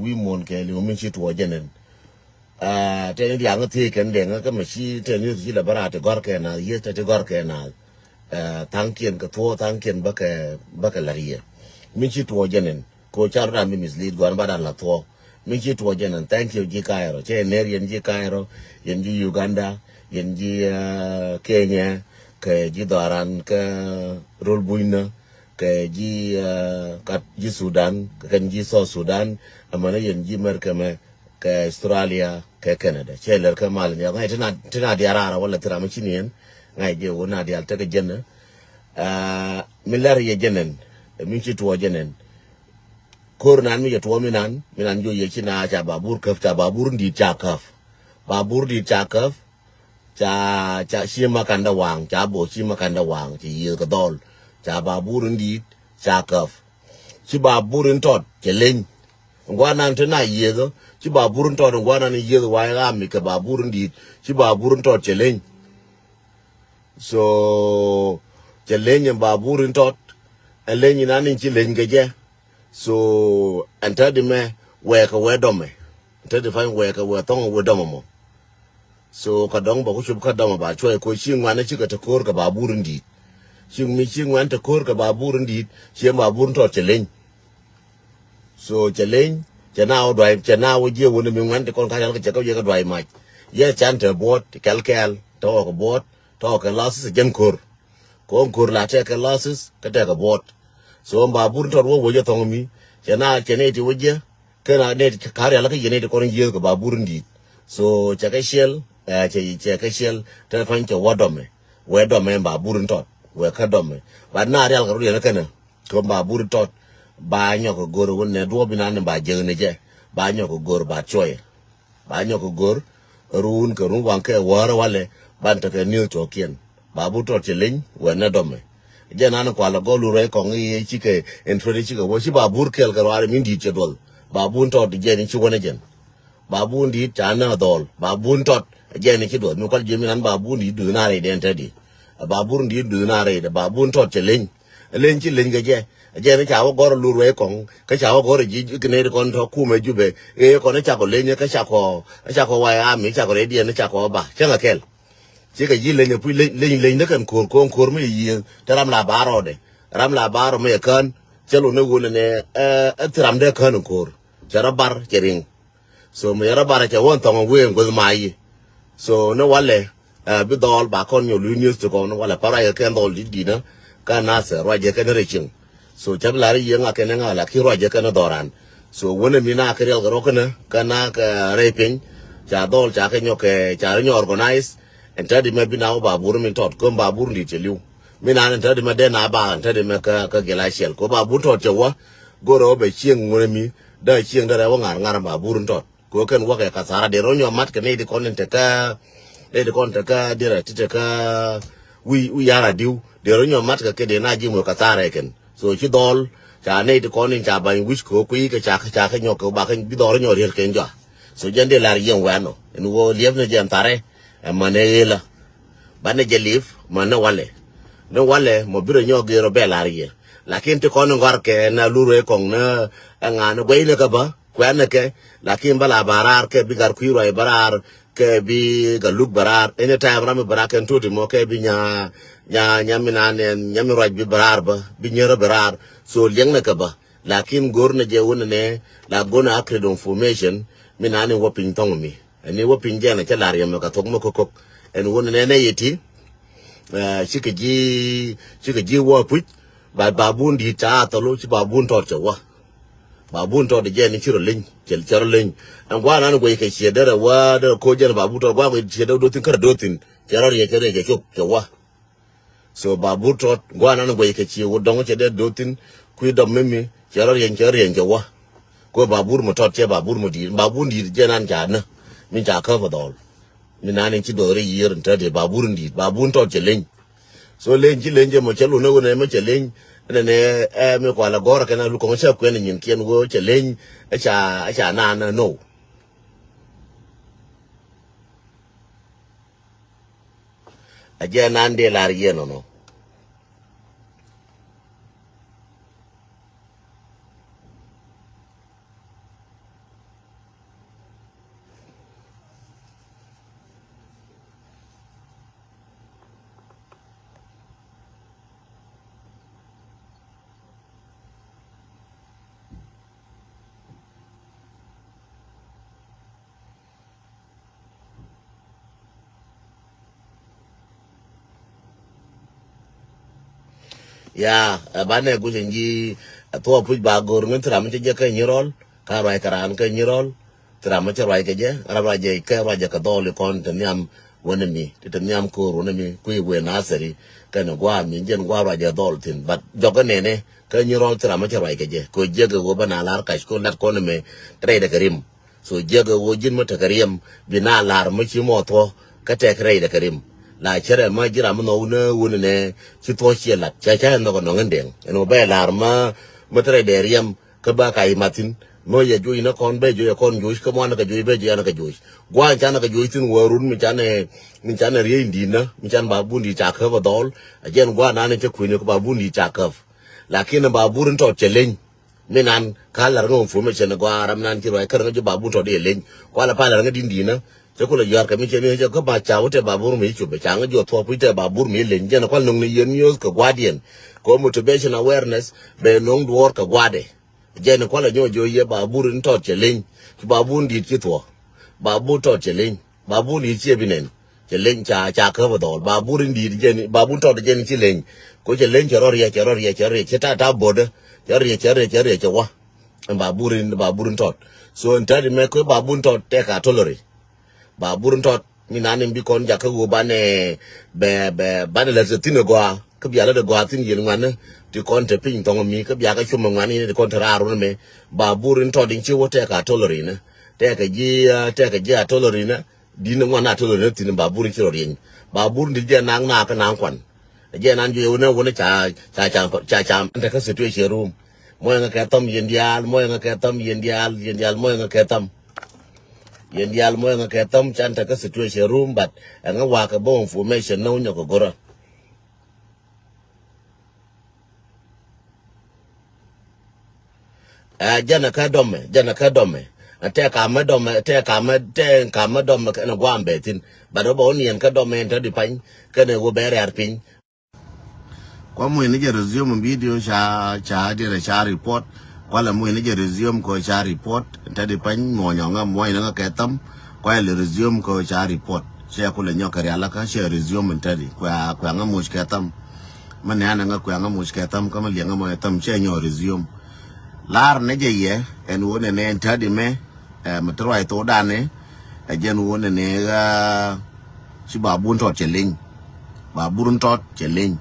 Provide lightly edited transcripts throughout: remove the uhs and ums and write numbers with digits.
we mon ke li min chi tuo jenen te ni ang ti ken de ga ma chi te ni chi la bara te gor ke na ye te gor ke na tang kien ka tuo tang kien ba ka la rie min chi tuo jenen ko char da mi mislead gor ba dan la tuo min chi tuo jenen thank you ji kairo che ne yen ji kairo yen ji Uganda yen ji Kenya ke ji daran ke rol buina ke ji kat ji Sudan kan ji so Sudan amana yen ji merkame ke Australia ke Canada che ler ke mal ya ngai tina diarara wala tira mi chinien ngai je wona dial te ke jenna mi ler ye jenen mi ci tuo jenen kor nan mi ye tuo minan jo ye china cha babur kaf cha babur ndi cha kaf babur di cha kaf cha shima kanda wang cha bo shima kanda wang chi ye ka dol cha babur ndi cha kaf chi babur tot che len ngwana ntena ye do chi babur tot ngwana ni ye wa ga mi ka babur ndi chi babur tot che len so che len babur tot elen ina ni chi len geje so anta de me we ka we do me anta de fain we ka we tong we do mo so ka dong ba ku chub ka dong ba choi ko chi ngwan chi ka ta kor ka ba burun di chi mi chi ngwan ta kor ka ba burun di chi ba burun to chelen so chelen chana o dwai chana o je wona mi ngwan te kon ka ka ka ye ka dwai ma ye chan te bot kel to ka bot to ka lasis gen kor la te ka lasis ka te ka bot so ba burun to wo je tong mi chana chene ti wo je kana ne ka ya la ka ye ne te kon ye ka ba burun di so cha ka shel che ka shel te fan che wadome we dome ba burun tot we ka dome ba na real garu ne kana ko ba burun tot ba nyo ko gor won ne do binan ba je ne je ba nyo ko gor ba choy ba nyo ko gor run ko run wan ke war wale ban ta ke ni to kien ba bu tot che lin we na dome je na ko la go lu re ko ngi chi ke en fere chi ko wo chi ba bur kel garu ar min di che dol ba bun tot je ni chi wona jen babun di chana dol babun tot je ni kido mi kwal je mi nan babun di du na re den tadi babun di du na re da babun tot che len chi len ga je ni cha wo gor lu re kon ka cha wo gor ji ne kon to ku me jube ko ne cha ko len ka cha ko wa a mi cha ko re di ne cha ko ba cha ga kel chi ga ji len pu len ne kan kor mi yi taram la baro de ram la baro me kan chelo ne wo ne tram de kan kor cha bar chering so me yara bara cha won tong we ngol mai so no wale bi dol ba kon yo lu news to ko no wala para ya ken dol di na ka na se ro je ken rechin so chab la ri nga ken nga la ki ro je ken doran so wona mi na kerel garo kana kana ka repin cha dol cha ke nyoke cha nyo organize and tadi me bi na ba buru min tot ko ba buru di chelu mi na tadi me de na ba tadi me ka gela shel ko ba buru tot wa goro be chieng ngore mi da chieng da wa ngar ba buru tot ko ken wa ka sara de ronyo mat ke ne di kon te ka dire te ka wi yara diu de ronyo mat ka ke de na ji mo ka sara ken so chi dol cha ne di kon cha ban wis ko kui ka cha ka nyo ko ba ken bi dol nyo re ken jo so jende lar yen wa no en wo lief ne jam tare mane la bane je lief mane wale no wale mo biro nyo ge ro be lar ye lakin te kon ngor ke na lure kon na nga no gwe ne ka ba kwana ke lakin bala barar ke bigar kuiro ay barar ke bi galuk barar anytime ram barar ken toti mo ke bi nya minanen nyami roj bi barar ba bi nyero barar so lieng na ka ba lakin gor na je wona ne la gona akredon formation minane wopin tong mi ani wopin je na ke lar yam ka tok mo kokok en wona ne ne yiti chike ji wo puch ba babun di ta to lo chi babun to che wa babun to de je ni chiro lin chero lin an gwa nan go yake che dare wa da ko je babu to gwa go che do tin kar do tin chero ye kere ke chok che wa so babu to gwa nan go yake che wo dong che de do tin ku do memi chero ye che wa ko babur mo to che babur mo di babun di je nan ja na min ja ka fa dol min nan chi do re yir nta de babur di babun to che lin so len ji len je mo chelo no ne mo che lin ne me ko la gora kana lu ko cha ko ne nyin kien go che len cha na no aje nan de lar ye no ya bane gu jengi to pu ba gor ngun tra ma je ka nyirol ka rai karan ka nyirol tra ma rai ka je ra je ka dole kon te nyam wona mi te nyam ko wona mi ku we na sari ka no gwa mi jen gwa ra je dol tin but joga ne ka nyirol tra ma rai ka je ko je ga go bana lar ka ko lat ko ne me tre da karim so je ga go jin mata karim bina lar ma chi mo to ka te tre da karim la chere ma jira ma no ne wona ne chi to chi lat cha no ko no ngandeng no be lar ma tre de riem ka ba kai matin mo ye ju ina kon be ju kon ju ka mo na ka ju be ju na ka ju gwa cha na ka ju tin warun mi cha ne ri ndi na mi chan ba bu ndi cha ka ba dol ajen gwa na ne che ku ni ko ba bu ndi cha ka lakini ba bu rin to chelen minan ka la ngo fu me chen gwa ram nan ki ro ka ngo ba bu to de len kwa la pa la ngo ndi na cho cô là giờ cái mình chơi này cho các bà cháu thì bà bố mình chụp cái trang cái giờ thua với bà bố mình lên cho nó quan nông nghiệp news cái guardian có motivation awareness về nông đuổi cái guardian giờ nó quan là nhau giờ bà bố mình thọ chơi lên bà bố đi cái thua bà bố thọ chơi lên bà bố đi chơi bên này chơi lên cha cơ vào đó bà bố đi chơi bà bố thọ chơi chơi lên có chơi lên chơi rồi chơi ta bồ đó chơi quá bà bố thọ so anh ta đi mấy cái bà bố thọ té cả tolerate ba burun tot ni nanin bi kon jaka go bane be bane la tino gwa ka biya la de gwa tin yin ngwan ti kon te pin tong mi ka biya ka chuma ngwan ni de kon tararu me ba burun tot din chi wote ka tolerate na te ka ji a tolerate na din ngwan na tolerate tin ba burun chi rorin ba burun di je nang na ka nang kwan je nan ju wona cha ante ka situation room mo nga ka tam yin dial mo nga ka tam yin dial mo nga ka tam yen dial mo nga ketam chanta ka situation room but nga wa ka bo information no nyoko gora jana ka dome ate ka ma dome ka na gwa mbetin but obo nien ka dome enta di pan ka ne go bere arpin kwa mo ni je resume video cha dire cha report kwala mo ni je resume ko cha report tadi pan mo nyonga mo ina ka tam kwa le resume ko cha report che ko le nyoka ala ka che resume tadi kwa nga mo ka tam man yana nga kwa nga mo ka tam kama le nga mo tam che nyo resume lar ne je ye en wona ne tadi me matro ai to dane jen wona ne ga si ba bun tot cheling ba burun tot cheling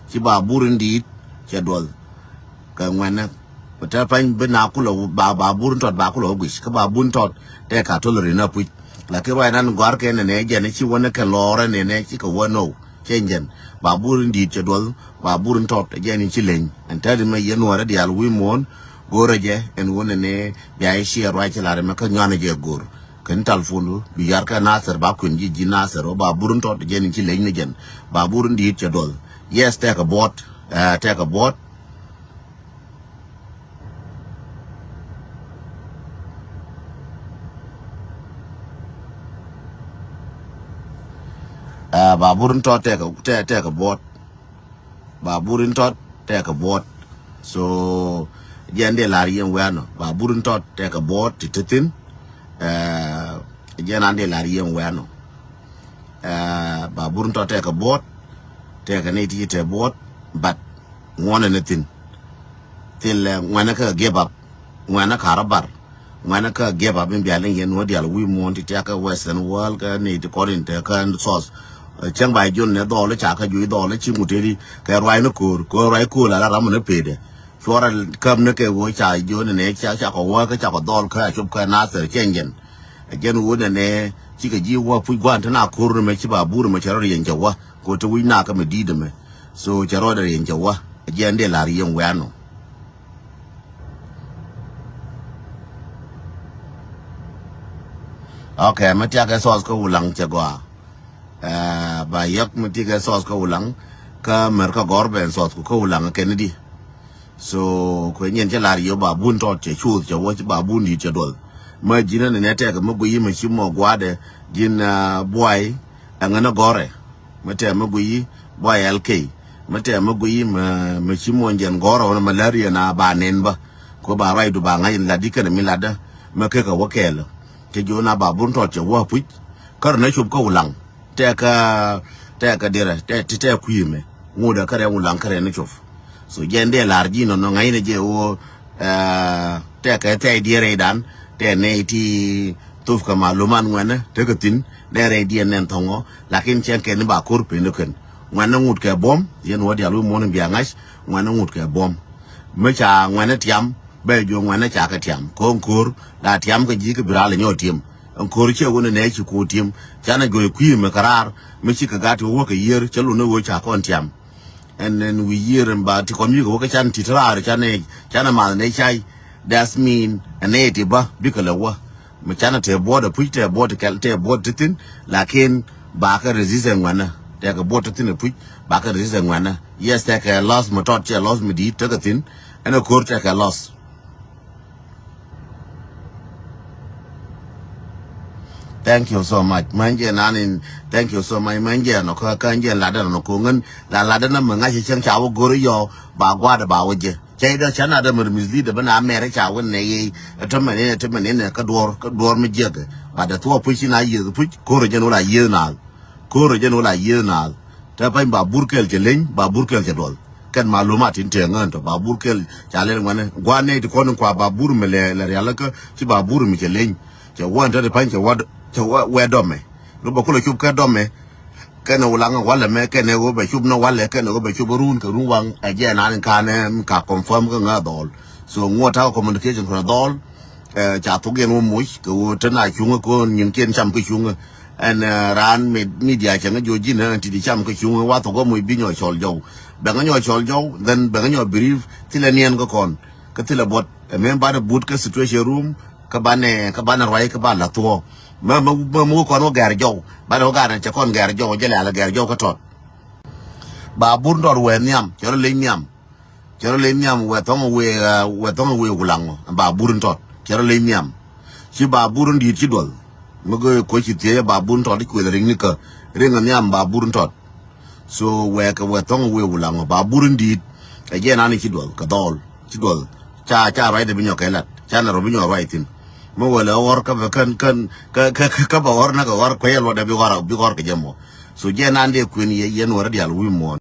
si ba burun dit che dol ka ngwana ta pan bena kulo ba burun tot ba kulo gis ka ba bun tot te ka tolerate na pu la ke wa nan gwar ke ne je ne chi wona ke lore ne chi ko wono chenjen ba burun dit che dol ba burun tot je ni chi len en ta de me yen wora dial wi mon gore je en wona ne ya shi ra chi la me ka nyana je gor kan talfundu bi yar ka nasar ba kun ji nasar ba burun tot je ni chi len ne jen ba burun dit che dol yes take a boat ba burun tot take a boat ba burun tot take a boat so jende la rien wano ba burun tot take a boat titin jenande la rien wano ba burun tot take a boat take a niti te boat but one anything till ngwana ka give up ngwana karabar ngwana ka give up in bialing yen no dial we want to take a western world ka ni to corin te kan source chang bai jun ne do le cha ka ju do le chi mu te di ka rai no ko rai ku la ram ne pe de chora kam ne ke wo cha ju ne cha ko wa ka cha ko dol ka chup ka na se chengen gen wo ne chi ka ji wa pu gwan na kur me chi ba bur me cha ro yen jawa ko to wi na ka me di de me so cha ro de yen jawa gen de la ri yen wa no okay me tia ka sos ko ulang cha gwa ba yak me tia ka sos ko ulang ka mer ka gor ben sos ko ulang ke ne di so ko nyen cha la ri yo ba bun to che chu cha wo ba bun di cha dol ma jina ne te ka mo gu yi me chi mo gwa de jin boy angana gore mate mo gu yi boy lk mate mo gu yi me chi mo njen goro na malaria na ba nen ba ko ba rai du ba ngai la di ka mi la da ma ke ka wo ke lo ke jo na ba bun to che wo pu kar na chup ko ulang te ka dire te ku yi me nguda kare ulang kare na chuf so jende larji no ngai ne je o te ka te dire dan te ne ti tuf ka maluman ngwana te katin ne re di nen tongo lakin chen ken ba kur pe no ken ngwana ngut ke bom yen wodi alu mon bi angash ngwana ngut ke bom me cha ngwana tiam be jo ngwana cha ka tiam konkur la tiam ka ji ka birale nyotim kur che wona ne chi ku tim chana go ku me karar me chi ka gati wo ka yer chelu ne wo cha kon tiam and then we year and ba ti kon mi go ka chan ti trar chana ma ne chai that's mean aneti ba bikala wa me chana te boda puite boda kel te boda tin lakin ba ka resist ngwana te ka boda tin pu ba ka resist ngwana yes te ka lost mo tot che lost me di te ka tin and a court te ka lost. Thank you so much. Manje nanin thank you so much. Manje no ka kanje lada no kungan la lada na manga chi chang chawo goro yo ba gwa da ba waje. Chai da chana da mer misli da bana mere chawo ne yi tamane ne ka dor me je ba da to pu chi na yi pu ko je no la yi na. Ko je no la yi na. Ta pa ba burkel je len ba burkel je dol. Kan maluma tin te ngan to ba burkel cha le ngwane gwa ne ko no kwa ba bur me le ya la ka chi ba bur mi je len. Che wan da pa che wa we dome lo bokolo chup ka dome kene ulanga wala me kene go be chup no wala kene go be chup run ka run wang aje na ka ne ka confirm ka nga dol so ngota communication ko dol cha to gen mo ko tana chunga ko nyin ken cham ko chunga en ran media changa joji na ti di cham ko chunga wa to go mo bi nyo chol jo be nga nyo chol jo then be nga nyo brief tilenien ko kon ka tile bot member boot ka situation room ka bane roi ka ba la to ma ko no gar jo ba do gar cha kon gar jo je la gar jo ka tot ba bur ndor we nyam choro le nyam we we gulango ba bur tot choro le nyam chi ba bur ndi chi dol mo go ko chi te ba bur tot ku le ring ni ka ring nyam ba bur tot so we we gulango ba bur ndi je na ni chi dol ka dol chi dol cha right de binyo kelat cha na ro binyo right tin mo wala war ka ka ba war na ka war ko yelo da bi war ke jemo so je na ande ku ni yen war di al wi mo